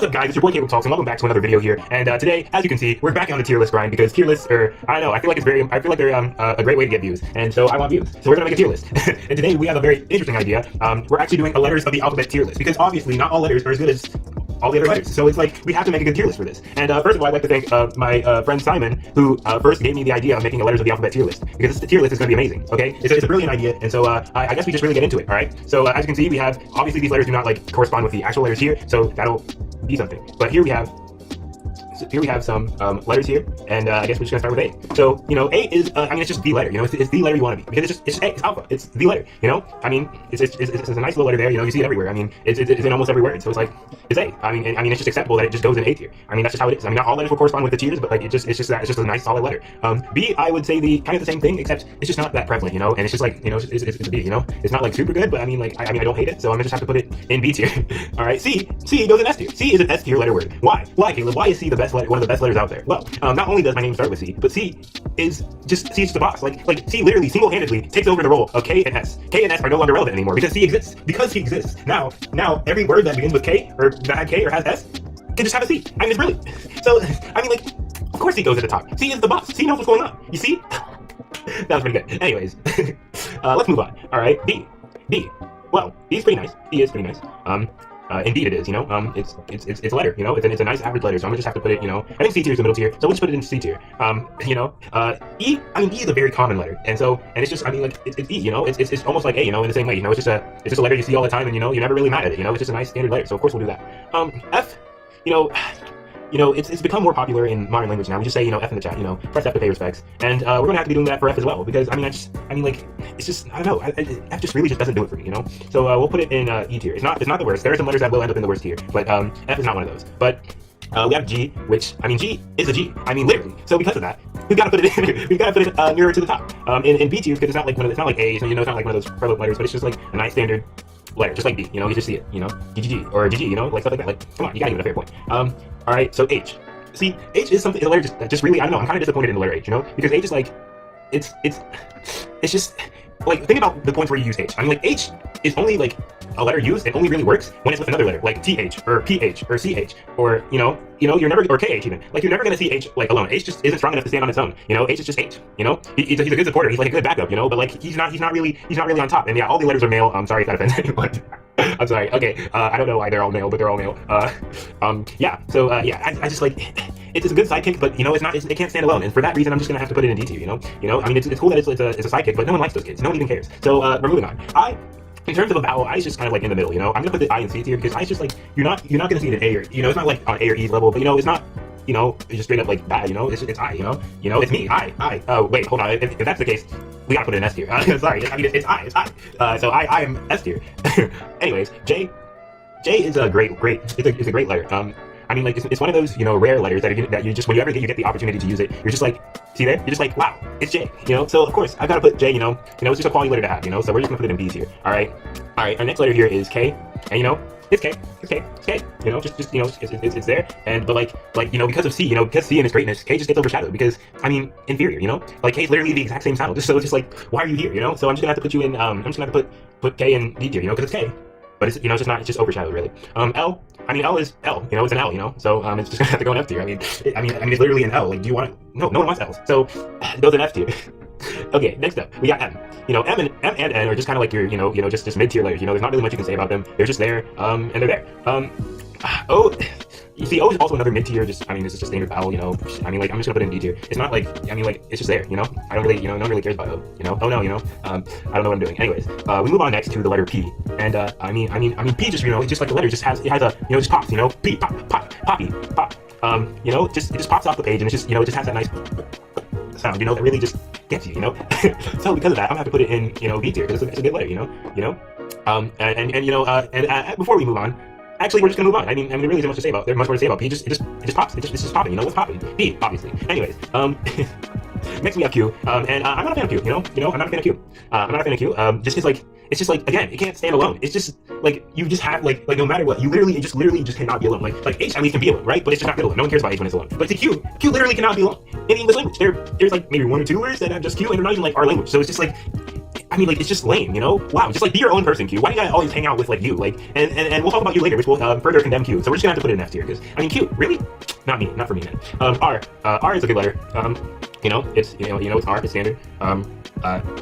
up, guys? It's your boy Caleb Talks, and welcome back to another video here. And today, as you can see, we're back on the tier list grind because tier lists are, I don't know, I feel like they're a great way to get views, and so I want views. So we're gonna make a tier list. And today we have a very interesting idea. We're actually doing a letters of the alphabet tier list because obviously not all letters are as good as all the other letters. So it's like we have to make a good tier list for this. And first of all, I'd like to thank my friend Simon, who first gave me the idea of making a letters of the alphabet tier list, because this tier list is going to be amazing. Okay, it's a brilliant idea, and so I guess we just really get into it. All right. So as you can see, we have obviously these letters do not like correspond with the actual letters here, so that'll be something. But here we have some letters here, and I guess we're just gonna start with A. So, you know, A is, I mean, it's just the letter, you know, it's the letter you want to be, because it's just A, it's alpha, it's the letter, you know, I mean, it's a nice little letter there, you know, you see it everywhere, I mean, it's in almost every word, so it's like, it's A, I mean, it's just acceptable that it just goes in A tier, I mean, that's just how it is, I mean, not all letters will correspond with the tiers, but like, it's just a nice solid letter. B, I would say kind of the same thing, except it's just not that prevalent, you know, and it's just like, you know, it's a B, you know, it's not like super good, but I mean, like, I don't hate it, so I'm gonna just have to put it in B tier. All right, C goes in S tier. C is an S tier letter word. Why, Caleb? Why is C the best letter, one of the best letters out there? Well, not only does my name start with C, but C is just the boss. Like C literally single-handedly takes over the role of K and S. K and S are no longer relevant anymore because C exists. Because he exists. Now every word that begins with K or that had K or has S can just have a C. I mean, it's brilliant. So I mean, like, of course C goes at the top. C is the boss. C knows what's going on. You see? That was pretty good. Anyways, let's move on. All right, D. Well, D is pretty nice. D is pretty nice. Indeed it is, you know, it's a letter, you know, it's a nice average letter, so I'm gonna just have to put it, you know, I think C tier is the middle tier, so we'll just put it in C tier. You know, E, I mean, E is a very common letter, and it's just, I mean, like, it's E, you know, it's almost like A, you know, in the same way, you know, it's just a letter you see all the time, and, you know, you're never really mad at it, you know, it's just a nice standard letter, so of course we'll do that. F, you know, it's become more popular in modern language now. We just say, you know, F in the chat, you know, press F to pay respects. And we're going to have to be doing that for F as well, because, I mean, like, it's just, I don't know, F just really just doesn't do it for me, you know? So we'll put it in E tier. It's not the worst. There are some letters that will end up in the worst tier, but F is not one of those. But we have G, which, I mean, G is a G. I mean, literally. So because of that, we've got to put it in, nearer to the top. In B tier, because it's not like A, so, you know, it's not like one of those prevalent letters, but it's just like a nice standard letter, just like B, you know, you just see it, you know, GGG, or GG, you know, like stuff like that. Like, come on, you gotta give it a fair point. All right, so H. See, H is something, a letter just really, I don't know, I'm kind of disappointed in the letter H, you know, because H is like, it's just, like, think about the points where you use H. I mean, like, H is only, like, a letter used, it only really works when it's with another letter, like TH, or PH, or CH, or, you know, you're never, or KH even, like, you're never gonna see H, like, alone. H just isn't strong enough to stand on its own, you know, H is just H, you know, he's a good supporter, he's like a good backup, you know, but, like, he's not really on top, and yeah, all the letters are male. I'm sorry if that offends anyone. I'm sorry, okay, I don't know why they're all male, but they're all male. Yeah, so, yeah, I just, like, it's a good sidekick, but, you know, it can't stand alone, and for that reason, I'm just gonna have to put it in D tier, you know, I mean, it's cool that it's a sidekick, but no one likes those kids, no one even cares, so, we're moving on. In terms of a vowel, I is just kind of like in the middle, you know, I'm gonna put the I in C tier, because I is just like, you're not gonna see it in A, or, you know, it's not like on A or E level, but, you know, it's not, you know, it's just straight up like bad, you know, it's I, you know, it's me, I, oh, wait, hold on, if that's the case, we gotta put it in S tier, sorry, I mean, it's I, so I am S tier. Anyways, J is a great, it's a great letter. I mean, like, it's one of those, you know, rare letters that you just, whenever you get the opportunity to use it, you're just like, see there? You're just like, wow, it's J, you know? So, of course, I've got to put J, you know, it's just a quality letter to have, you know? So we're just gonna put it in B tier, all right? All right, our next letter here is K, and, you know, it's K, you know, just you know, it's there, and, but like, you know, because of C, you know, because C and its greatness, K just gets overshadowed, because, I mean, inferior, you know? Like, K is literally the exact same sound, so it's just like, why are you here, you know? So I'm just gonna have to put you in, I'm just gonna have to put K in D tier, you know, because it's K. But it's, you know, it's just overshadowed, really. L, I mean, L is L, you know, it's an L, you know, so, it's just gonna have to go in F tier. I mean, it's literally an L, like, do you want it? No one wants L's, so, it goes in F tier. Okay, next up, we got M. You know, M and N are just kind of like your, you know, just mid-tier letters, you know, there's not really much you can say about them, they're just there, and they're there. O, you see, O is also another mid-tier, just, I mean, this is just standard vowel, you know, I mean, like, I'm just gonna put it in D tier. It's not like, I mean, like, it's just there, you know, I don't really, you know, no one really cares about O, you know, oh no, you know, I don't know what I'm doing. Anyways, we move on next to the letter P, and, I mean, P just, you know, it's just like the letter just has a, you know, just pops, you know, P, pop, poppy, pop, you know, it just pops off the page, and it's just, you know, it just has that nice sound, you know, that really just gets you, you know. So because of that, I'm gonna have to put it in, you know, B tier, because it's a good letter, you know, and you know, and before we move on, actually, we're just gonna move on. I mean, there really isn't much to say about. There's much more to say about P. It just pops. It's just popping. You know what's popping? P, obviously. Anyways, next we have Q. And I'm not a fan of Q. You know, I'm not a fan of Q. I'm not a fan of Q. Just because, like, it's just like, again, it can't stand alone. It's just like you just have like no matter what, you literally just cannot be alone. Like H at least can be alone, right? But it's just not good alone. No one cares about H when it's alone. But to Q literally cannot be alone in the English language. There's like maybe one or two words that have just Q, and they're not even like our language. So it's just like I mean, like, it's just lame, you know? Wow, just like be your own person, Q. Why do you gotta always hang out with like you? Like, and we'll talk about you later, which will further condemn Q. So we're just gonna have to put it in F tier because I mean, Q, really? Not me, not for me, man. R is a good letter. You know, it's it's R, it's standard.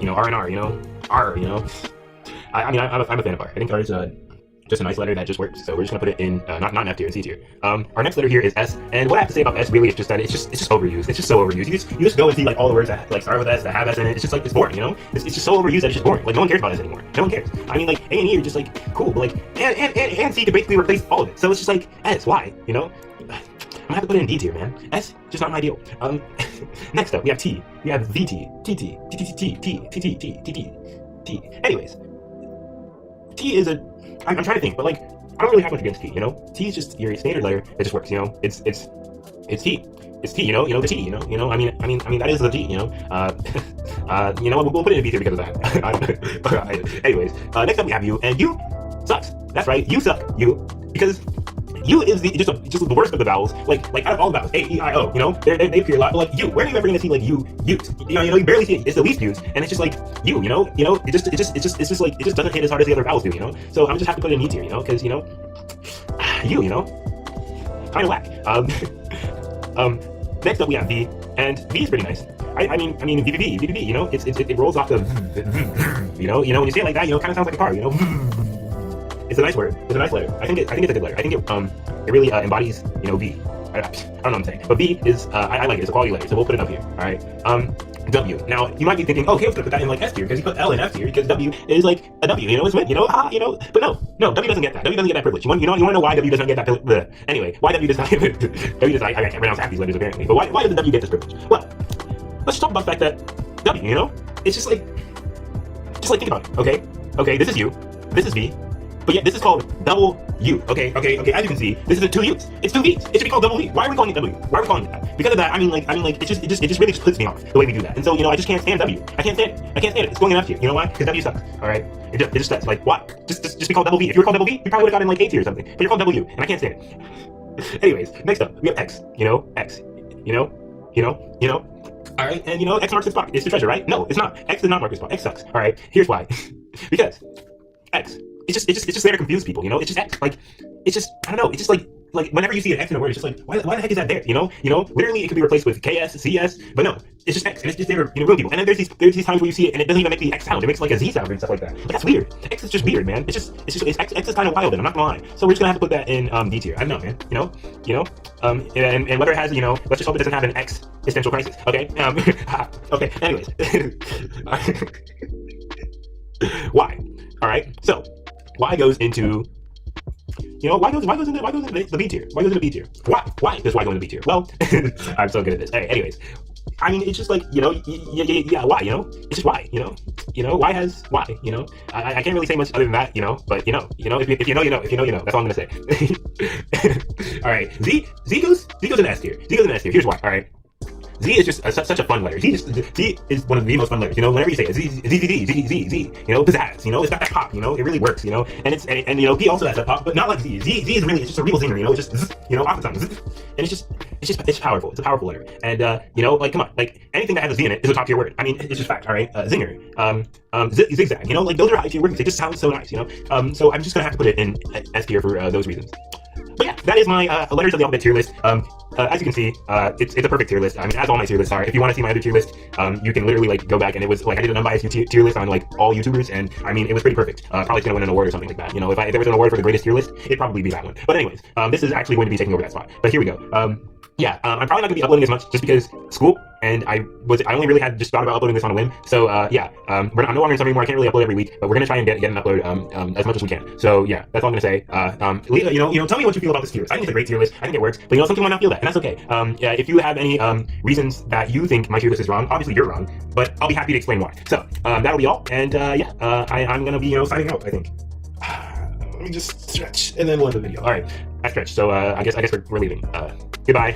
You know, R and R, you know, R, you know. I mean, I'm a fan of R. I think R is just a nice letter that just works. So we're just gonna put it in not in F tier, in C tier. Our next letter here is S, and what I have to say about S really is just that it's just overused. It's just so overused. You just go and see like all the words that like start with S that have S in it. It's just like it's boring, you know. It's just so overused that it's just boring. Like no one cares about S anymore. No one cares. I mean, like A and E are just like cool, but like and C could basically replace all of it. So it's just like S. Why? You know. I'm gonna have to put it in D tier, man. S, just not my deal. Next up, we have T. We have VT, TT, T. Anyways, T is a. I'm trying to think, but like, I don't really have much against T. You know, T is just your standard letter. It just works. You know, it's T. It's T. You know, the T. You know. I mean, that is the T. You know, you know, we'll put it in B tier because of that. Anyways, next up we have U, and U sucks. That's right, you suck. You because. U is just the worst of the vowels. Like out of all the vowels, A, E, I, O. You know, they appear a lot. But like U, where are you ever gonna see like U used? You know, you barely see it. It's the least used, and it's just like U. You know, it just like it just doesn't hit as hard as the other vowels do. You know, so I'm just have to put it in E tier. You know, because you know, U. You know, kind of whack. Next up we have V, and V is pretty nice. I mean VVV. You know, it rolls off the. You know, when you say it like that, you know, it kind of sounds like a car. You know. It's a nice word. It's a nice letter. I think it's a good letter. I think it really embodies, you know, V. I don't know what I'm saying, but V is I like it. It's a quality letter, so we'll put it up here. All right. W. Now you might be thinking, oh, Caleb's gonna put that in like S tier because he put L in F tier because W is like a W. You know, it's win. You know, you know. But no, W doesn't get that. W doesn't get that privilege. You want to know why W doesn't get that privilege? Anyway, why W does not? W does not. I can't pronounce half these letters apparently. But why doesn't W get this privilege? Well, let's just talk about the fact that W. You know, it's just like think about it. Okay. This is U. This is V. But yet this is called double U. Okay. As you can see, this is 2 U's. It's 2 V's. It should be called double V. Why are we calling it W? Why are we calling it that? Because of that, I mean, it just really just puts me off the way we do that. And so, you know, I just can't stand W. I can't stand it. It's going in F tier. You know why? Because W sucks. All right. It just sucks. Like what? Just be called double V. If you were called double V, you probably would have gotten like A tier or something. But you're called W, and I can't stand it. Anyways, next up we have X. You know, X. You know. All right, and you know, X marks the spot. It's the treasure, right? No, it's not. X does not mark the spot. X sucks. All right. Here's why. Because X. It's just there to confuse people, you know. It's just X, like it's just I don't know. It's just like whenever you see an X in a word, it's just like why the heck is that there? You know. Literally, it could be replaced with KS, CS, but no, it's just X, and it's just there to ruin people. And then there's these times where you see it, and it doesn't even make the X sound. It makes like a Z sound and stuff like that. Like that's weird. X is just weird, man. It's X is kind of wild, and I'm not gonna lie. So we're just gonna have to put that in D tier. I don't know, man. You know. And whether it has, you know, let's just hope it doesn't have an existential crisis. Okay. Okay. Anyways. Why? All right. So. Y goes into, you know, Y goes into the B tier. Y goes into B tier. Why does Y go into B tier? Well, I'm so good at this. Hey, anyways, I mean, it's just like, you know, yeah, why, you know? It's just why, you know, why has why, you know? I can't really say much other than that, you know, but you know, if you know, you know, if you know, you know, that's all I'm gonna say. All right, Z goes in S tier. Z goes in S tier. Here's why. All right. Z is just such a fun letter. Z is one of the most fun letters. You know, whenever you say it, Z, you know, pizzazz. You know, it's got that pop. You know, it really works. You know, and you know, P also has that pop, but not like Z. Z is really, it's just a real zinger. You know, it's just you know, oftentimes, and it's powerful. It's a powerful letter. And you know, like come on, like anything that has a Z in it is a top tier word. I mean, it's just fact. All right, zinger, zigzag. You know, like those are high tier words. They just sound so nice. You know, so I'm just gonna have to put it in S tier for those reasons. But yeah, that is my letters of the alphabet tier list. As you can see, it's a perfect tier list. I mean, as all my tier lists are. If you want to see my other tier list, you can literally like go back, and it was like I did an unbiased tier list on like all YouTubers, and I mean it was pretty perfect. Probably gonna win an award or something like that. You know, if there was an award for the greatest tier list, it'd probably be that one. But anyways, this is actually going to be taking over that spot. But here we go. Yeah, I'm probably not gonna be uploading as much just because school, and I only really had just thought about uploading this on a whim. So yeah, I'm no longer in summer anymore. I can't really upload every week, but we're gonna try and get an upload as much as we can. So yeah, that's all I'm gonna say. You know, tell me what you feel about this tier list. I think it's a great tier list. I think it works, but you know, some people might not feel that, and that's okay. Yeah, if you have any reasons that you think my tier list is wrong, obviously you're wrong, but I'll be happy to explain why. So that'll be all, and yeah, I'm gonna be signing out. I think. Let me just stretch, and then we'll end the video. All right, I stretched, so I guess we're leaving. Goodbye.